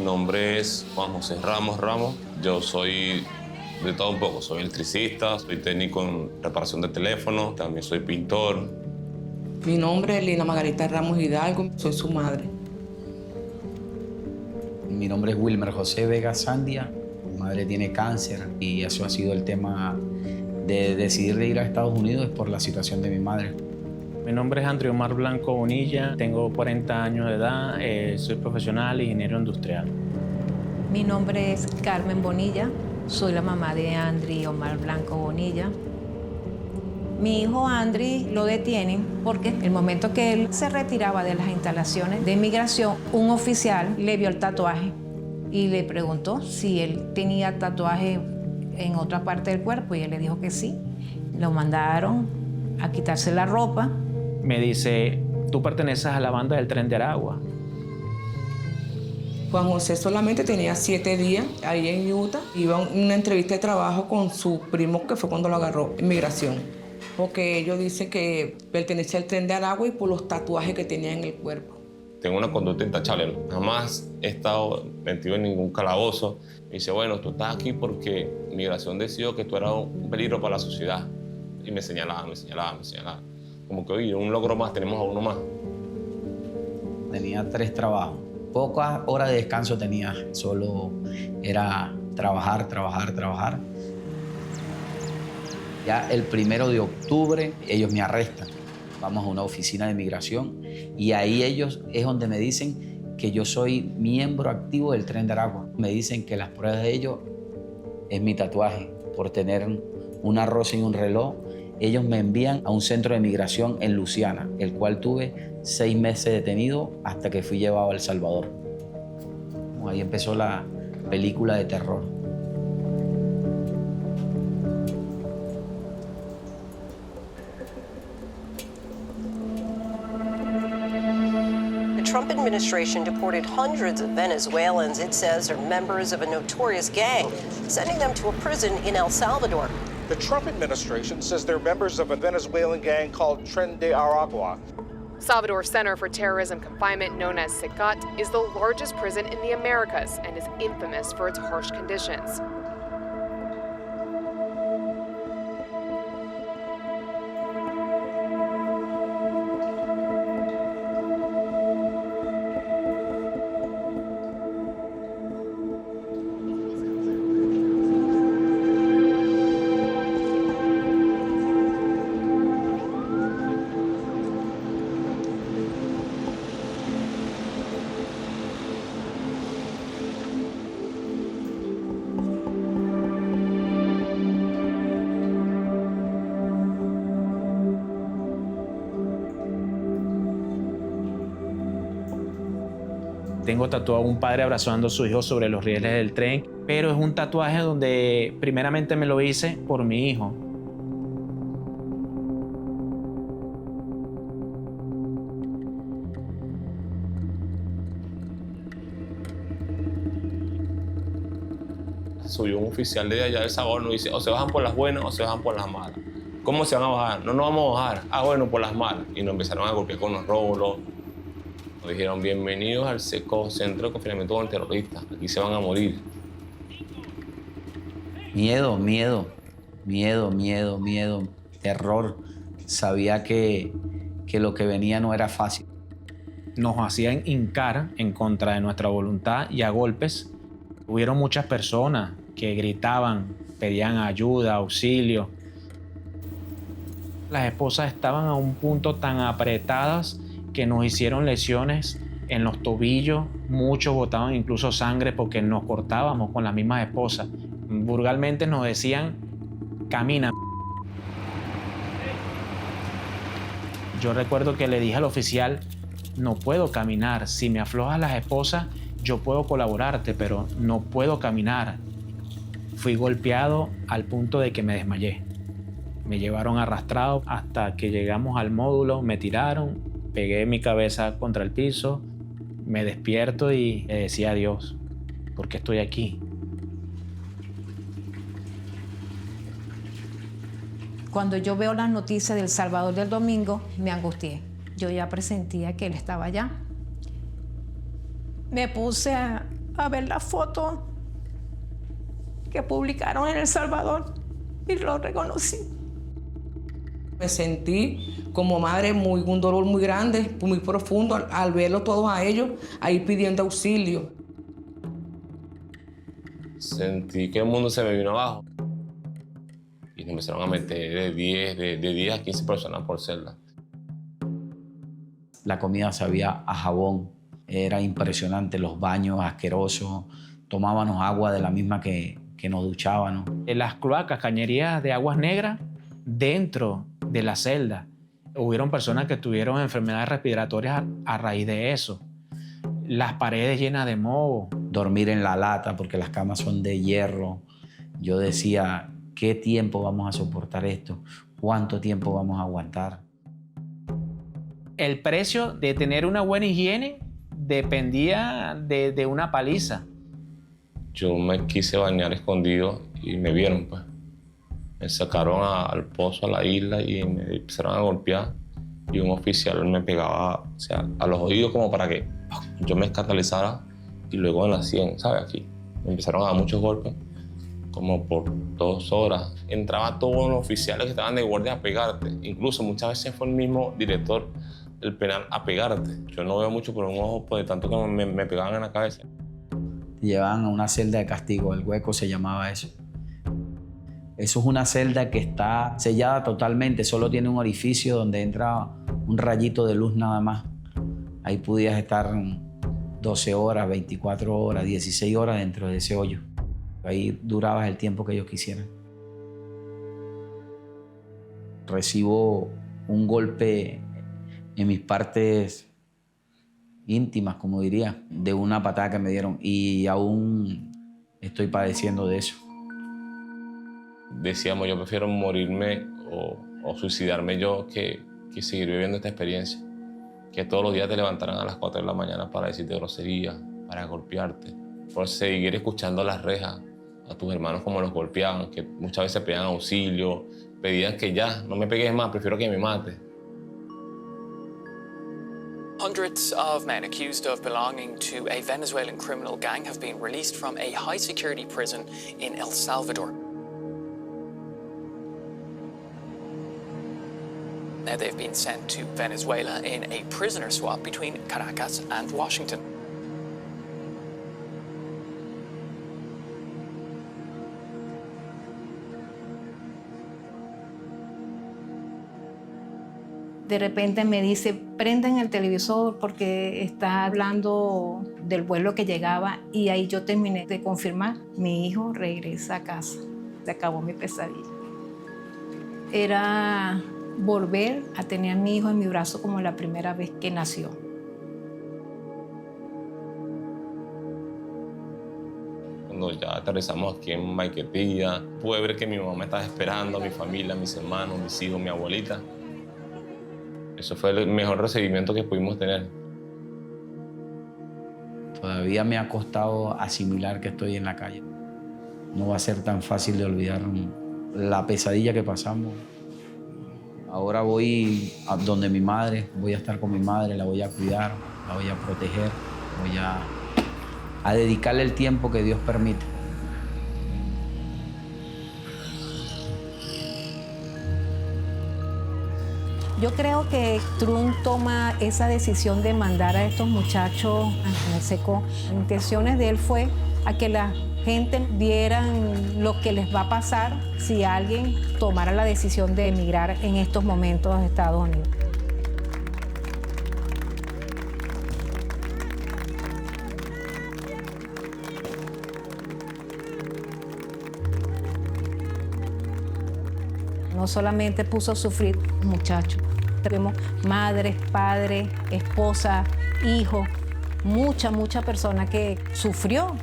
nombre es Juan José Ramos Ramos. Yo soy de todo un poco. Soy electricista, soy técnico en reparación de teléfonos, también soy pintor. Mi nombre es Lina Margarita Ramos Hidalgo, soy su madre. Mi nombre es Wilmer José Vega Sandia. Mi madre tiene cáncer y eso ha sido el tema de decidir de ir a Estados Unidos por la situación de mi madre. Mi nombre es André Omar Blanco Bonilla, tengo 40 años de edad, soy profesional e ingeniero industrial. Mi nombre es Carmen Bonilla, soy la mamá de André Omar Blanco Bonilla. Mi hijo André lo detienen porque en el momento que él se retiraba de las instalaciones de inmigración, un oficial le vio el tatuaje y le preguntó si él tenía tatuaje en otra parte del cuerpo y él le dijo que sí. Lo mandaron a quitarse la ropa. Me dice, tú perteneces a la banda del Tren de Aragua. Juan José solamente tenía 7 días ahí en Utah. Iba a una entrevista de trabajo con su primo, que fue cuando lo agarró en migración. Porque ellos dicen que pertenecía al Tren de Aragua y por los tatuajes que tenía en el cuerpo. Tengo una conducta intachable. Jamás he estado metido en ningún calabozo. Me dice, bueno, tú estás aquí porque migración decidió que tú eras un peligro para la sociedad. Y me señalaba. Como que, oye, un logro más, tenemos a uno más. Tenía 3 trabajos. Pocas horas de descanso tenía. Solo era trabajar. Ya el 1 de octubre ellos me arrestan. Vamos a una oficina de migración y ahí ellos es donde me dicen que yo soy miembro activo del Tren de Aragua. Me dicen que las pruebas de ellos es mi tatuaje por tener una rosa y un reloj. Ellos me envían a un centro de migración en Luisiana, el cual tuve 6 meses detenido hasta que fui llevado a El Salvador. Ahí empezó la película de terror. The Trump administration deported hundreds of Venezuelans it says are members of a notorious gang, sending them to a prison in El Salvador. The Trump administration says they're members of a Venezuelan gang called Tren de Aragua. Salvador Center for Terrorism Confinement, known as SICAT, is the largest prison in the Americas and is infamous for its harsh conditions. Tengo tatuado a un padre abrazando a su hijo sobre los rieles del tren, pero es un tatuaje donde primeramente me lo hice por mi hijo. Subió un oficial de allá del Salvador, nos dice, o se bajan por las buenas o se bajan por las malas. ¿Cómo se van a bajar? No nos vamos a bajar. Ah, bueno, por las malas. Y nos empezaron a golpear con los rótulos. Nos dijeron, bienvenidos al SECO, Centro de Confinamiento Antiterrorista. Aquí se van a morir. Miedo, terror. Sabía que lo que venía no era fácil. Nos hacían hincar en contra de nuestra voluntad y a golpes. Hubieron muchas personas que gritaban, pedían ayuda, auxilio. Las esposas estaban a un punto tan apretadas que nos hicieron lesiones en los tobillos, muchos botaban incluso sangre porque nos cortábamos con las mismas esposas. Vulgarmente nos decían, camina. Yo recuerdo que le dije al oficial, no puedo caminar, si me aflojas las esposas, yo puedo colaborarte, pero no puedo caminar. Fui golpeado al punto de que me desmayé. Me llevaron arrastrado hasta que llegamos al módulo, me tiraron, pegué mi cabeza contra el piso, me despierto y le decía a Dios, ¿por qué estoy aquí? Cuando yo veo las noticias del Salvador del domingo, me angustié. Yo ya presentía que él estaba allá. Me puse a a ver la foto que publicaron en El Salvador y lo reconocí. Me sentí como madre un dolor muy grande, muy profundo al verlos todos a ellos ahí pidiendo auxilio. Sentí que el mundo se me vino abajo y me empezaron a meter de 10 a 15 personas por celda. La comida sabía a jabón, era impresionante, los baños asquerosos, tomábamos agua de la misma que nos duchábamos. En las cloacas, cañerías de aguas negras dentro de la celda. Hubieron personas que tuvieron enfermedades respiratorias a raíz de eso. Las paredes llenas de moho. Dormir en la lata porque las camas son de hierro. Yo decía, ¿qué tiempo vamos a soportar esto? ¿Cuánto tiempo vamos a aguantar? El precio de tener una buena higiene dependía de una paliza. Yo me quise bañar escondido y me vieron, pues. Me sacaron al pozo, a la isla, y me empezaron a golpear. Y un oficial me pegaba, o sea, a los oídos como para que yo me escandalizara, y luego en la sien, ¿sabes? Aquí. Me empezaron a dar muchos golpes, como por 2 horas. Entraba todos los oficiales que estaban de guardia a pegarte. Incluso muchas veces fue el mismo director del penal a pegarte. Yo no veo mucho por un ojo, pues de tanto que me pegaban en la cabeza. Te llevaban a una celda de castigo, el hueco se llamaba eso. Eso es una celda que está sellada totalmente, solo tiene un orificio donde entra un rayito de luz nada más. Ahí podías estar 12 horas, 24 horas, 16 horas dentro de ese hoyo. Ahí durabas el tiempo que ellos quisieran. Recibo un golpe en mis partes íntimas, como diría, de una patada que me dieron, y aún estoy padeciendo de eso. Decíamos, yo prefiero morirme o suicidarme yo que seguir viviendo esta experiencia. Que todos los días te levantaran a las 4 de la mañana para decirte groserías, para golpearte, por seguir escuchando las rejas a tus hermanos como los golpeaban, que muchas veces pedían auxilio, pedían que ya, no me pegues más, prefiero que me mates. Hundreds of men accused of belonging to a Venezuelan criminal gang have been released from a high-security prison in El Salvador. Now they've been sent to Venezuela in a prisoner swap between Caracas and Washington. De repente me dice, prendan el televisor porque está hablando del vuelo que llegaba, y ahí yo terminé de confirmar, mi hijo regresa a casa. Se acabó mi pesadilla. Era volver a tener a mi hijo en mi brazo como la primera vez que nació. Cuando ya aterrizamos aquí en Maiquetía, pude ver que mi mamá me estaba esperando, mi familia, mis hermanos, mis hijos, mi abuelita. Eso fue el mejor recibimiento que pudimos tener. Todavía me ha costado asimilar que estoy en la calle. No va a ser tan fácil de olvidar la pesadilla que pasamos. Ahora voy a donde mi madre, voy a estar con mi madre, la voy a cuidar, la voy a proteger, voy a dedicarle el tiempo que Dios permite. Yo creo que Trump toma esa decisión de mandar a estos muchachos a México. Las intenciones de él fue a que la gente vieran lo que les va a pasar si alguien tomara la decisión de emigrar en estos momentos a Estados Unidos. No solamente puso a sufrir muchachos, tenemos madres, padres, esposa, hijos, mucha persona que sufrió.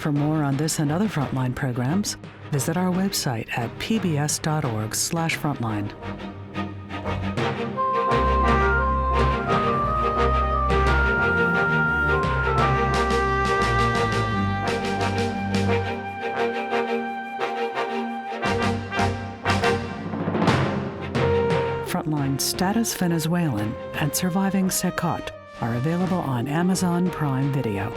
For more on this and other Frontline programs, visit our website at pbs.org/frontline. Frontline Status Venezuelan and Surviving Secot are available on Amazon Prime Video.